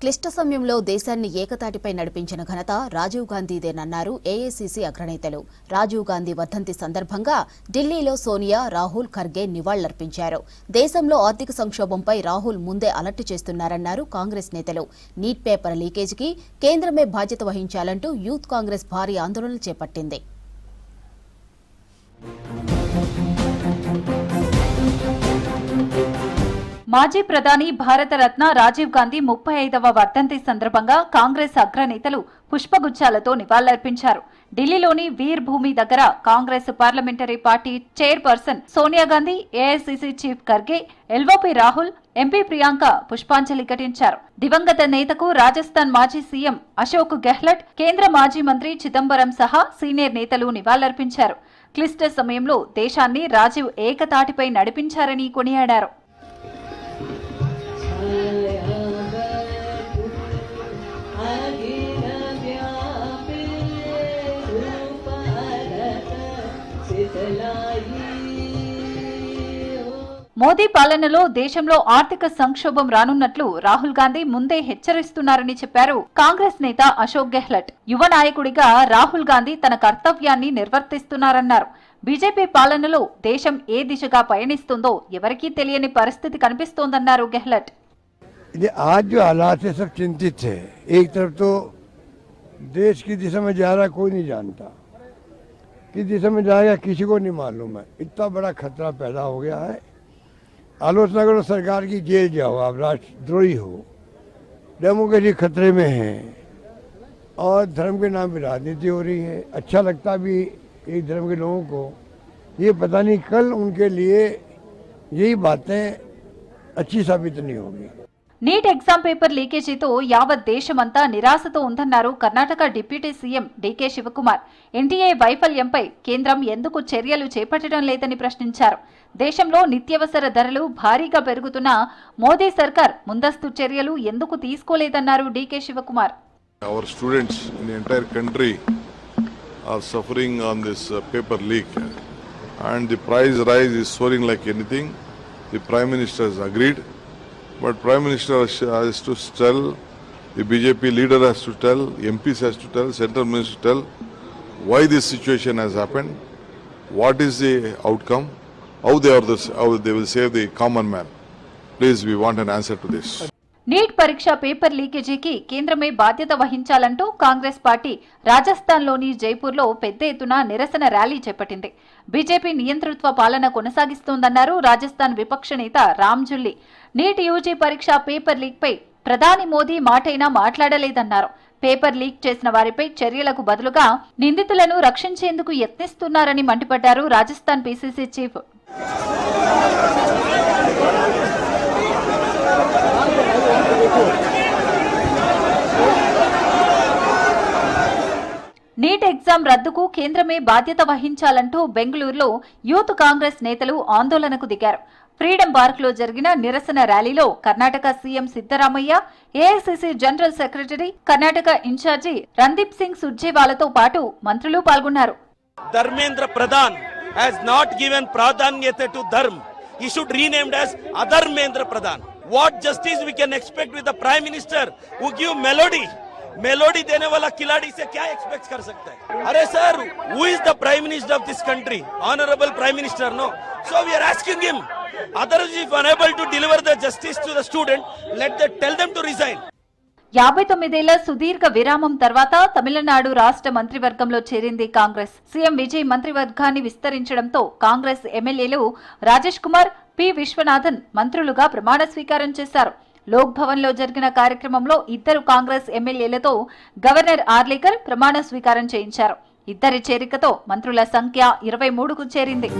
క్లిష్ట సమయంలో దేశాన్ని ఏకతాటిపై నడిపించిన ఘనత రాజీవ్ గాంధీదేనన్నారు ఏఐసీసీ అగ్రనేతలు. రాజీవ్ గాంధీ వర్ధంతి సందర్భంగా ఢిల్లీలో సోనియా, రాహుల్, ఖర్గే నివాళులర్పించారు. దేశంలో ఆర్థిక సంక్షోభంపై రాహుల్ ముందే అలర్ట్ చేస్తున్నారన్నారు కాంగ్రెస్ నేతలు. నీట్ పేపర్ లీకేజీకి కేంద్రమే బాధ్యత వహించాలంటూ యూత్ కాంగ్రెస్ భారీ ఆందోళనలు చేపట్టింది. మాజీ ప్రధాని భారతరత్న రాజీవ్ గాంధీ 35వ వర్ధంతి సందర్భంగా కాంగ్రెస్ అగ్రనేతలు పుష్పగుచ్చాలతో నివాళులర్పించారు. ఢిల్లీలోని వీర్ భూమి దగ్గర Congress parliamentary party chairperson Sonia Gandhi, AICC chief Kharge, LOP Rahul, MP Priyanka పుష్పాంజలి ఘటించారు. దివంగత నేతకు రాజస్థాన్ మాజీ సీఎం అశోక్ గెహ్లట్, కేంద్ర మాజీ మంత్రి చిదంబరం సహా సీనియర్ నేతలు నివాళులర్పించారు. క్లిష్ట సమయంలో దేశాన్ని రాజీవ్ ఏకతాటిపై నడిపించారని కొనియాడారు. మోదీ పాలనలో దేశంలో ఆర్థిక సంక్షోభం రానున్నట్లు రాహుల్ గాంధీ ముందే హెచ్చరిస్తున్నారని చెప్పారు కాంగ్రెస్ నేత అశోక్ గెహ్లట్. యువ నాయకుడిగా రాహుల్ గాంధీ తన కర్తవ్యాన్ని నిర్వర్తిస్తున్నారన్నారు. బీజేపీ పాలనలో దేశం ఏ దిశగా పయనిస్తుందో ఎవరికీ తెలియని పరిస్థితి కనిపిస్తోందన్నారు గెహ్లట్. आज जो हालात है सब चिंतित है। एक तरफ तो देश की दिशा में जा रहा कोई नहीं जानता, किस दिशा में जाएगा किसी को नहीं मालूम है। इतना बड़ा खतरा पैदा हो गया है। आलोचना करो सरकार की, जेल जाओ, आप राष्ट्रद्रोही हो, डेमोक्रेसी खतरे में है और धर्म के नाम पर राजनीति हो रही है। अच्छा लगता भी एक धर्म के लोगों को, ये पता नहीं कल उनके लिए यही बातें अच्छी साबित नहीं होगी। నీట్ ఎగ్జామ్ పేపర్ లీకేజీతో యావత్ దేశమంతా నిరాశతో ఉందన్నారు Karnataka deputy CM DK Shivakumar. NTA వైఫల్యంపై కేంద్రం ఎందుకు చర్యలు చేపట్టడం లేదని ప్రశ్నించారు. దేశంలో నిత్యావసర ధరలు భారీగా పెరుగుతున్నా మోదీ సర్కార్ ముందస్తు చర్యలు ఎందుకు తీసుకోలేదన్నారు DK Shivakumar. Our students in the entire country are suffering on this paper leak and the price rise is soaring like anything. The Prime Minister has agreed. But Prime Minister has to tell, the BJP leader has to tell, MPs has to tell, Central Minister to tell why this situation has happened, what is the outcome, how they will save the common man. Please, we want an answer to this. NEET పరీక్ష paper లీకేజీకి కేంద్రమే బాధ్యత వహించాలంటూ Congress party రాజస్థాన్లోని జైపూర్లో పెద్ద ఎత్తున నిరసన rally చేపట్టింది. BJP నియంతృత్వ పాలన కొనసాగిస్తోందన్నారు రాజస్థాన్ విపక్ష నేత రామ్ జుల్లీ. నీట్ యూజీ పరీక్ష పేపర్ లీక్ పై ప్రధాని మోదీ మాటైనా మాట్లాడలేదన్నారు. పేపర్ లీక్ చేసిన వారిపై చర్యలకు బదులుగా నిందితులను రక్షించేందుకు యత్నిస్తున్నారని మండిపడ్డారు Rajasthan PCC chief. NEET exam రద్దుకు కేంద్రమే బాధ్యత వహించాలంటూ బెంగళూరులో యూత్ కాంగ్రెస్ నేతలు ఆందోళనకు దిగారు. ఫ్రీడమ్ పార్క్ లో జరిగిన నిరసన ర్యాలీలో Karnataka CM Siddaramaiah, AICC general secretary, Karnataka incharge Randeep Singh సుర్జేవాలాతో పాటు మంత్రులు పాల్గొన్నారు. Dharmendra Pradhan has not given pradhanyata to dharma. He should renamed as Adharmendra Pradhan. What justice we can expect with the Prime Minister who give melody देने वाला खिलाड़ी से क्या एक्सपेक्ट कर सकता है? अरे sir, who is the Prime Minister of this country? Honorable Prime Minister, no? So we are asking him. Otherwise, if unable to deliver the justice to the student, tell them to resign. 59 సుదీర్ఘ విరామం తర్వాత తమిళనాడు రాష్ట్ర మంత్రివర్గంలో చేరింది Congress. CM Vijay మంత్రివర్గాన్ని విస్తరించడంతో Congress ఎమ్మెల్యేలు Rajesh Kumar, P Viswanathan మంత్రులుగా ప్రమాణ స్వీకారం చేశారు. లోక్ భవన్ లో జరిగిన కార్యక్రమంలో ఇద్దరు కాంగ్రెస్ ఎమ్మెల్యేలతో గవర్నర్ ఆర్లేకర్ ప్రమాణ స్వీకారం చేయించారు. ఇద్దరి చేరికతో మంత్రుల సంఖ్య 23కు చేరింది.